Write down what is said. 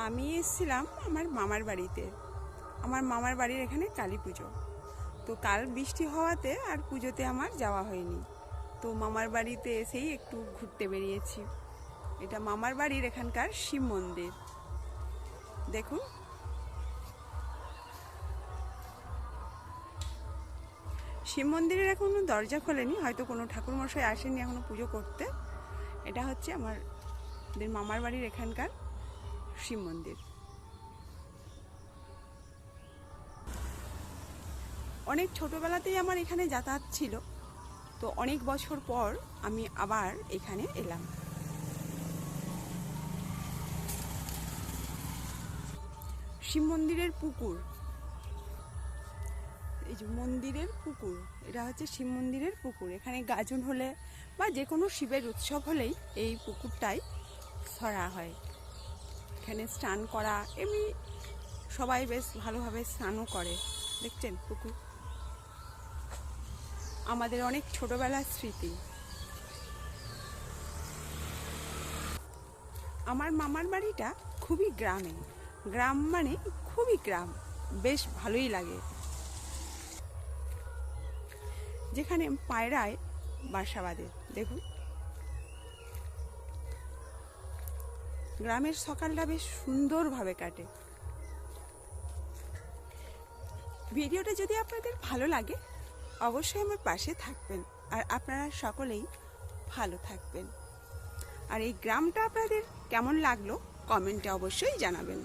আমি এসেছিলাম আমার মামার বাড়িতে। আমার মামার বাড়ির এখানে কালী পুজো। তো কাল বৃষ্টি হওয়াতে আর পুজোতে আমার যাওয়া হয়নি। তো মামার বাড়িতে এসেই একটু ঘুরতে বেরিয়েছি। এটা মামার বাড়ির এখানকার শিব মন্দির। দেখুন, শিব মন্দিরের এখনো দরজা খোলেনি, হয়তো কোনো ঠাকুরমশাই আসেনি এখনো পুজো করতে। এটা হচ্ছে আমাদের মামার বাড়ির এখানকার শিব মন্দির। অনেক ছোটবেলাতেই আমার এখানে যাতায়াত ছিল, তো অনেক বছর পর আমি আবার এখানে এলাম। শিব মন্দিরের পুকুর, এই যে মন্দিরের পুকুর, এটা হচ্ছে শিব মন্দিরের পুকুর। এখানে গাজন হলে বা যে কোনো শিবের উৎসব হলেই এই পুকুরটাই ছড়া হয়। এখানে স্নান করা, এমনি সবাই বেশ ভালোভাবে স্নানও করে। দেখছেন পুকুর, আমাদের অনেক ছোটবেলার স্মৃতি। আমার মামার বাড়িটা খুবই গ্রামে, গ্রাম মানে খুবই গ্রাম, বেশ ভালোই লাগে। যেখানে পায়রায় বাসা বাঁধে। দেখুন, গ্রামের সকালটা বেশ সুন্দরভাবে কাটে। ভিডিওটা যদি আপনাদের ভালো লাগে অবশ্যই আমার পাশে থাকবেন, আর আপনারা সকলেই ভালো থাকবেন। আর এই গ্রামটা আপনাদের কেমন লাগলো কমেন্টে অবশ্যই জানাবেন।